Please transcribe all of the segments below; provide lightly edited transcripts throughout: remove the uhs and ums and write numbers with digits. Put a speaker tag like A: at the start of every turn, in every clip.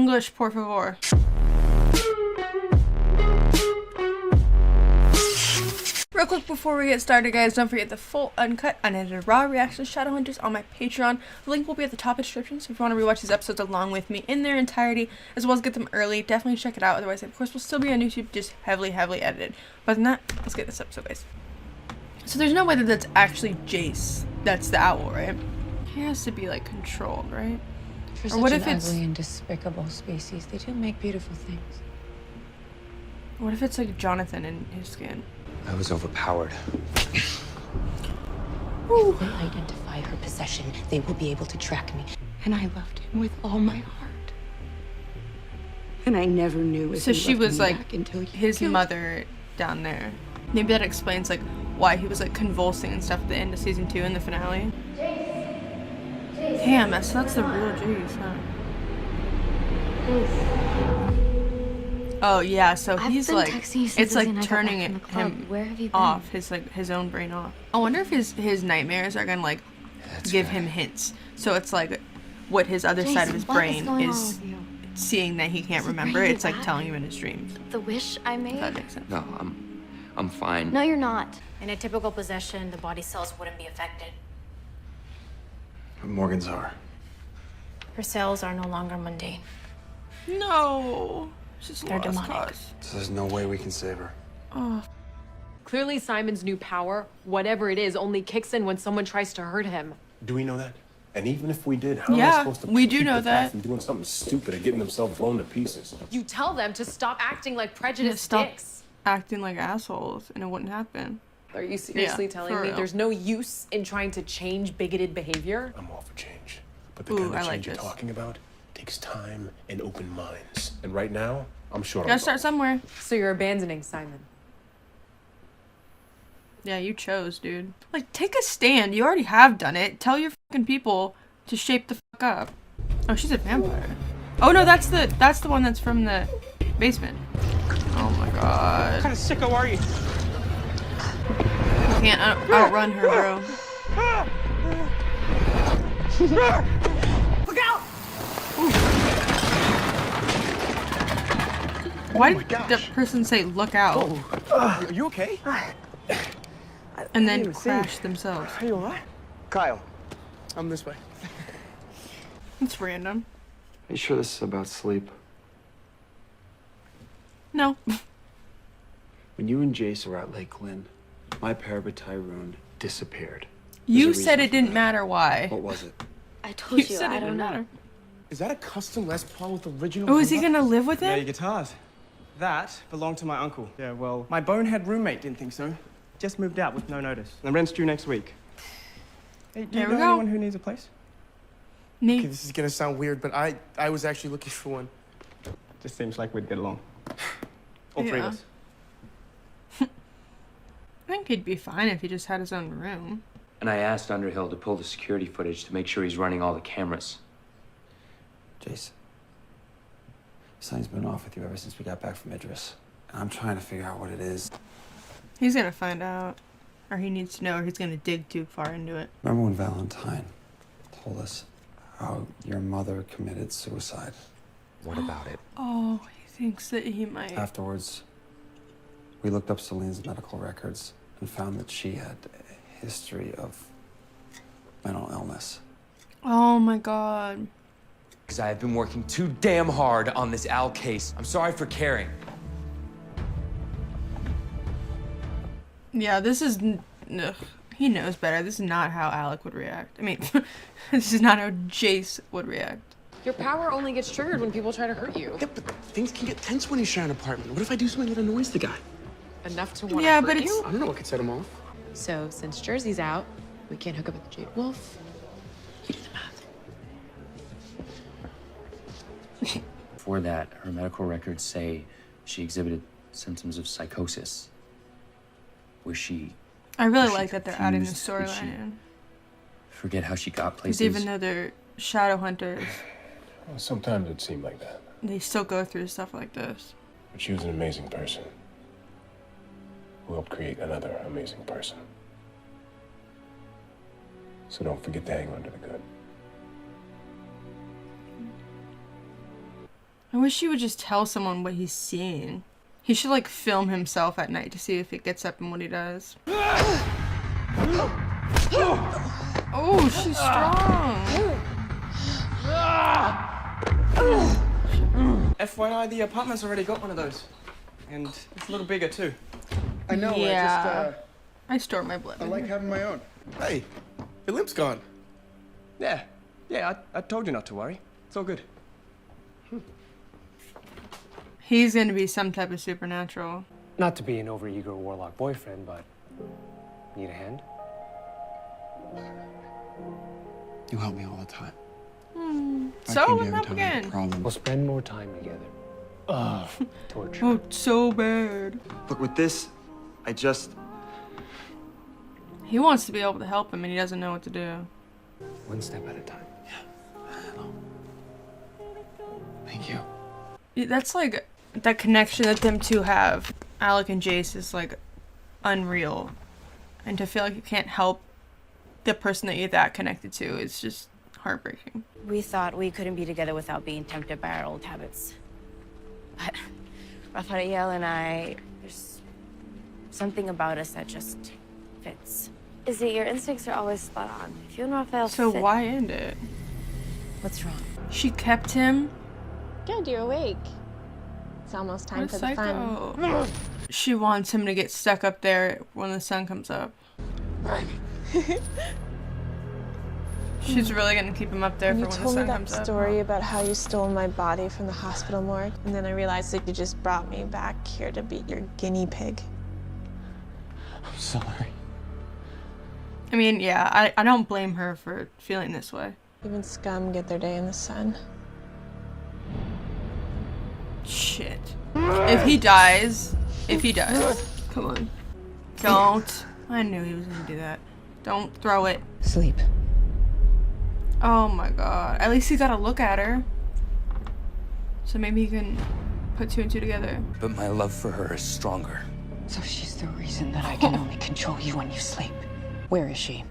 A: English, por favor. Real quick before we get started, guys, don't forget the full, uncut, unedited, raw reaction to Shadowhunters on my Patreon. The link will be at the top of the description, so if you want to rewatch these episodes along with me in their entirety, as well as get them early, definitely check it out. Otherwise, of course, will still be on YouTube, just heavily edited. But other than that, let's get this episode, guys. So there's no way that that's actually Jace. That's the owl, right? He has to be, like, controlled, right?
B: For
A: Or
B: such
A: what
B: an
A: if it's
B: ugly and despicable species, they do make beautiful things.
A: what if it's like Jonathan in his skin?
C: I was overpowered.
B: If they identify her possession, they will be able to track me. And I loved him with all my heart. And I never knew if
A: So
B: he
A: she
B: loved
A: was
B: me
A: like
B: back until he
A: his
B: killed
A: mother down there. Maybe that explains like why he was like convulsing and stuff at the end of season 2 in the finale. Damn, that's the real Jace, huh? Oh yeah, so he's like, it's like turning him off, his own brain off. I wonder if his nightmares are gonna like give him hints. So it's like what his other side of his brain is seeing that he can't remember. It's like telling him in his dreams.
D: The wish I made?
A: If that makes sense.
C: No, I'm fine.
D: No, you're not. In a typical possession, the body cells wouldn't be affected.
E: But Morgan's are.
D: Her cells are no longer mundane.
A: No, she's
D: They're
A: lost
D: demonic.
A: cause.
E: So there's no way we can save her.
A: Oh,
F: Clearly Simon's new power, whatever it is, only kicks in when someone tries to hurt him.
G: Do we know that? And even if we did, how am I
A: Yeah,
G: supposed to
A: we do
G: keep
A: know
G: the path
A: that.
G: from doing something stupid and getting themselves blown to pieces?
F: You tell them to stop acting like prejudiced
A: stop
F: dicks.
A: acting like assholes, and it wouldn't happen.
F: Are you seriously
A: Yeah,
F: telling
A: for
F: me
A: real.
F: there's no use in trying to change bigoted behavior?
G: I'm all for change. But the
A: Ooh,
G: kind of
A: I
G: change
A: like
G: you're
A: this.
G: talking about takes time and open minds. And right now, I'm sure
A: Gotta
G: I'm
A: start
G: wrong.
A: somewhere.
F: So you're abandoning Simon.
A: Yeah, you chose, dude. Like, take a stand. You already have done it. Tell your fucking people to shape the fuck up. Oh, she's a vampire. Oh no, that's the one that's from the basement. Oh my god.
C: What kind of sicko are you?
A: You can't outrun her, bro.
C: Look out!
A: Why did the person say look out
C: Are you okay?
A: and then crash themselves?
C: Are you alright? Kyle, I'm this way.
A: It's random.
E: Are you sure this is about sleep?
A: No.
E: When you and Jace were at Lake Lynn, my Parabatai disappeared.
A: You
E: There's a
A: said
E: reason
A: it
E: for
A: didn't
E: that.
A: matter why.
E: What was it?
D: I told you,
A: said
D: I
A: it
D: don't
A: didn't
D: know.
A: matter.
G: Is that a custom Les Paul with original?
A: Oh, is he
G: number?
A: gonna live with
H: Yeah, your
A: him?
H: guitars. That belonged to my uncle. Yeah, well, my bonehead roommate didn't think so. Just moved out with no notice. And the rent's due next week. Hey, do
A: There
H: you
A: we
H: know
A: go.
H: anyone who needs a place?
A: Me.
I: Okay, this is gonna sound weird, but I was actually looking for one.
H: Just seems like we'd get along. All three
A: Yeah.
H: of us.
A: I think he'd be fine if he just had his own room.
C: And I asked Underhill to pull the security footage to make sure he's running all the cameras.
E: Jace. Something's been off with you ever since we got back from Idris. And I'm trying to figure out what it is.
A: He's gonna find out. Or he needs to know, or he's gonna dig too far into it.
E: Remember when Valentine told us how your mother committed suicide?
C: What about it?
A: Oh, he thinks that he might.
E: Afterwards, we looked up Celine's medical records and found that she had a history of mental illness.
A: Oh my god.
C: Because I have been working too damn hard on this Al case. I'm sorry for caring.
A: Yeah, this is. Ugh, he knows better. This is not how Alec would react. I mean, this is not how Jace would react.
F: Your power only gets triggered when people try to hurt you.
I: Yeah, but things can get tense when you share an apartment. What if I do something that annoys the guy?
F: Enough to want
A: Yeah,
F: to
A: but
F: hurt
A: it's-
F: you?
I: I don't know what could set him off.
F: So, since Jersey's out, we can't hook up with the Jade Wolf. You do the math.
C: Before that, her medical records say she exhibited symptoms of psychosis. Was she
A: I really
C: Was she
A: like that they're adding the
C: confused? Did she
A: storyline in.
C: forget how she got
A: Because
C: places?
A: even though they're shadow hunters,
G: Well, sometimes it seemed like that.
A: they still go through stuff like this.
G: But she was an amazing person who helped create another amazing person. So don't forget to hang on to the good.
A: I wish he would just tell someone what he's seeing. He should like film himself at night to see if he gets up and what he does. Oh, she's strong.
H: FYI, the apartment's already got one of those. And it's a little bigger too.
I: I know.
A: Yeah. I store my blood.
I: I
A: in
I: like
A: here.
I: having my own. Hey, your limp's gone.
H: Yeah, I told you not to worry. It's all good.
A: He's gonna be some type of supernatural.
J: Not to be an overeager warlock boyfriend, but need a hand?
E: You help me all the time. I
A: So,
E: came
A: what
E: to you every
A: happened
E: time I had
A: again?
E: problems.
J: We'll spend more time together. Ugh, torture.
A: Oh, so bad.
H: Look, with this, I just...
A: He wants to be able to help him and he doesn't know what to do.
J: One step at a time.
E: Thank you.
A: That's like that connection that them two have. Alec and Jace is like unreal. And to feel like you can't help the person that you're that connected to is just heartbreaking.
D: We thought we couldn't be together without being tempted by our old habits. But Raphael and I, there's something about us that just fits.
K: Izzy, your instincts are always spot on. If you and Raphael
A: So
K: fit...
A: why end it?
D: What's wrong?
A: She kept him.
L: Good, you're awake. It's almost time
A: What
L: for
A: a
L: the fun.
A: psycho. She wants him to get stuck up there when the sun comes up. She's really gonna keep him up there
L: When
A: for
L: you
A: when the
L: told me
A: sun
L: that
A: comes up.
L: story about how you stole my body from the hospital morgue, and then I realized that you just brought me back here to be your guinea pig.
E: I'm sorry.
A: I mean, yeah, I don't blame her for feeling this way.
L: Even scum get their day in the sun.
A: Shit. If he dies, come on. Don't. I knew he was gonna do that. Don't throw it.
B: Sleep.
A: Oh my god. At least he got a look at her. So maybe he can put two and two together.
C: But my love for her is stronger.
B: So she's the reason that I can only control you when you sleep. Where is she?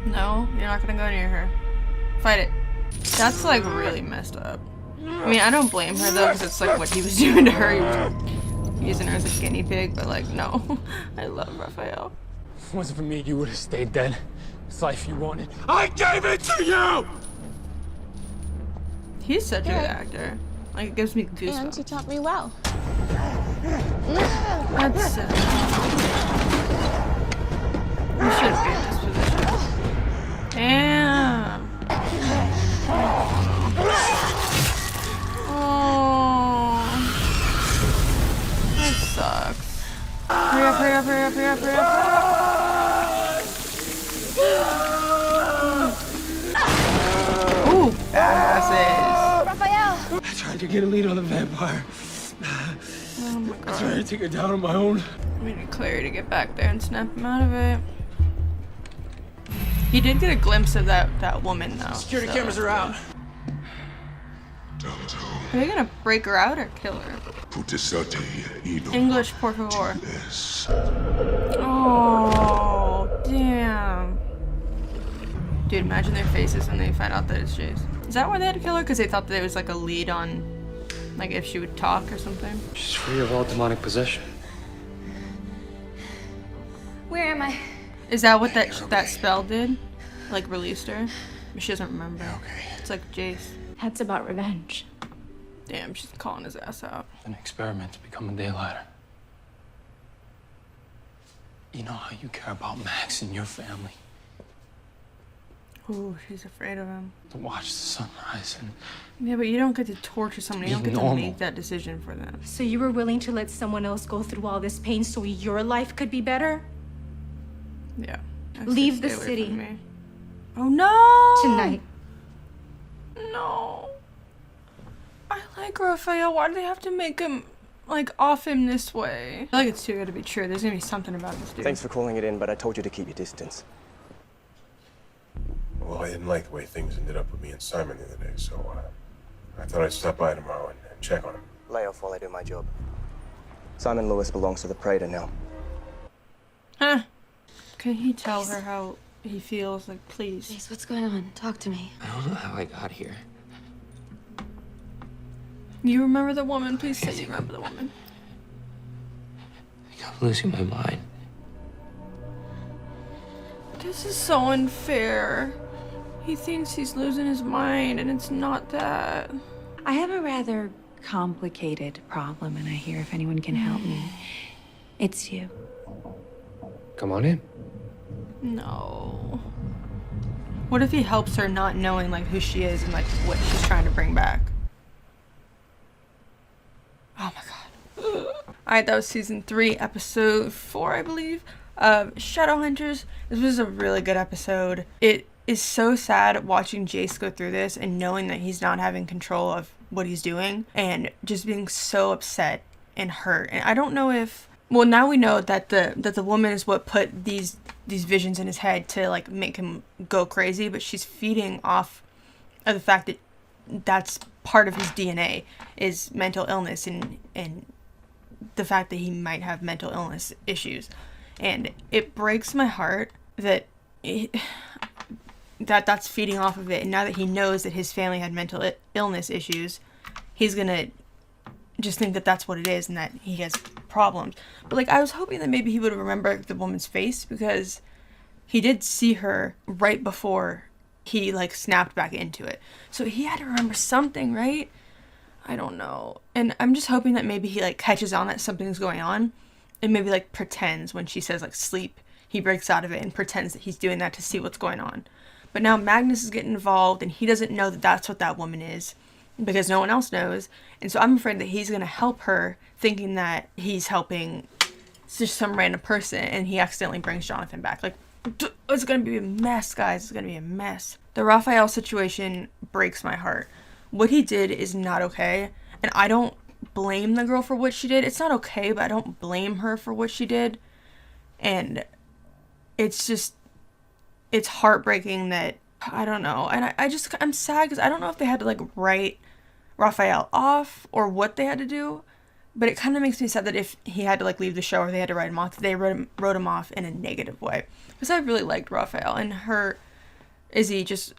A: No, you're not gonna go near her. Fight it. That's like really messed up. I mean, I don't blame her though, because it's like what he was doing to her. He was using her as a guinea pig, but like, no. I love Raphael.
J: If it wasn't for me, you would have stayed dead. It's life you wanted.
I: I gave it to you!
A: He's such a good actor. Like, it gives me
L: And
A: goosebumps.
L: you taught me well.
A: That's sad. You shouldn't be in this position. Damn. Oh. That sucks. Hurry up, hurry up, hurry up, hurry up, hurry up. Ooh, badasses.
K: Raphael!
J: I tried to get a lead on the vampire.
A: Oh my
J: I
A: god.
J: tried to take her down on my own.
A: We need Clary to get back there and snap him out of it. He did get a glimpse of that woman though.
I: Security cameras are out.
A: Are they gonna break her out or kill her? English, por favor. Oh, damn. Dude, imagine their faces when they find out that it's Jace. Is that why they had to kill her? Because they thought that it was like a lead on, like if she would talk or something?
J: She's free of all demonic possession.
K: Where am I?
A: Is that what that spell did? Like released her? But she doesn't remember.
E: Okay.
A: It's like Jace.
L: That's about revenge.
A: Damn, she's calling his ass out.
J: An experiment to become a daylighter. You know how you care about Max and your family.
A: Ooh, she's afraid of him.
J: To watch the sunrise and
A: Yeah, but you don't get to torture someone. You don't get to
J: normal.
A: make that decision for them.
D: So you were willing to let someone else go through all this pain so your life could be better?
A: Yeah. I
D: Leave
A: said
D: the
A: stay away
D: city.
A: from me. Oh no!
D: Tonight.
A: No. I like Raphael. Why do they have to make him like off him this way? I feel like it's too good to be true. There's gonna be something about this dude.
H: Thanks for calling it in, but I told you to keep your distance.
G: Well, I didn't like the way things ended up with me and Simon the other day, so I thought I'd stop by tomorrow and check on him.
H: Lay off while I do my job. Simon Lewis belongs to the Praetor now.
A: Huh? Can he tell her how he feels? Like, please.
K: Jace, what's going on? Talk to me.
C: I don't know how I got here.
A: You remember the woman? Please say you remember the woman.
C: I think I'm losing my mind.
A: This is so unfair. He thinks he's losing his mind, and it's not that.
B: I have a rather complicated problem, and I hear if anyone can help me, it's you.
J: Come on in.
A: No. What if he helps her not knowing like who she is and like what she's trying to bring back? Oh my god. Alright, that was season 3, episode 4, I believe, of Shadowhunters. This was a really good episode. It is so sad watching Jace go through this and knowing that he's not having control of what he's doing and just being so upset and hurt. And I don't know if, well, now we know that the woman is what put these visions in his head to like make him go crazy, but she's feeding off of the fact that that's part of his DNA is mental illness and the fact that he might have mental illness issues. And it breaks my heart that that's feeding off of it. And now that he knows that his family had mental illness issues, he's gonna just think that that's what it is and that he has problems. But like, I was hoping that maybe he would remember the woman's face, because he did see her right before he like snapped back into it. So he had to remember something, right? I don't know. And I'm just hoping that maybe he like catches on that something's going on and maybe like pretends when she says like sleep, he breaks out of it and pretends that he's doing that to see what's going on. But now Magnus is getting involved and he doesn't know that that's what that woman is because no one else knows. And so I'm afraid that he's going to help her thinking that he's helping just some random person and he accidentally brings Jonathan back. Like, it's going to be a mess, guys. It's going to be a mess. The Raphael situation breaks my heart. What he did is not okay. And I don't blame the girl for what she did. It's not okay, but I don't blame her for what she did. And it's just, it's heartbreaking that, I don't know. And I'm sad because I don't know if they had to like write Raphael off or what they had to do. But it kind of makes me sad that if he had to like leave the show or they had to write him off, they wrote him off in a negative way. Because I really liked Raphael and her, Izzy, just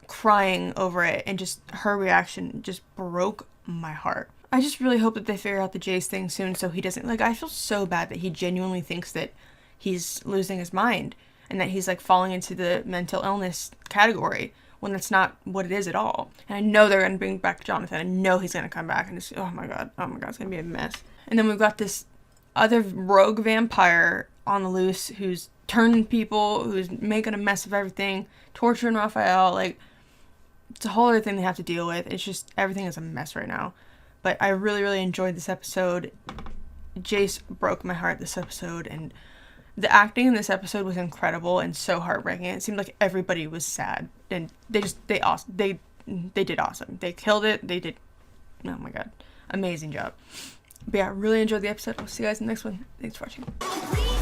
A: crying over it and just her reaction just broke my heart. I just really hope that they figure out the Jace thing soon so he doesn't, like, I feel so bad that he genuinely thinks that he's losing his mind and that he's like falling into the mental illness category when that's not what it is at all. And I know they're going to bring back Jonathan. I know he's going to come back and it's, oh my god, it's going to be a mess. And then we've got this other rogue vampire on the loose who's turning people, who's making a mess of everything, torturing Raphael. Like, it's a whole other thing they have to deal with. It's just, everything is a mess right now. But I really, really enjoyed this episode. Jace broke my heart this episode, and the acting in this episode was incredible and so heartbreaking. It seemed like everybody was sad, and they did awesome. They killed it. They did, oh my god, amazing job. But yeah, I really enjoyed the episode. I'll see you guys in the next one. Thanks for watching.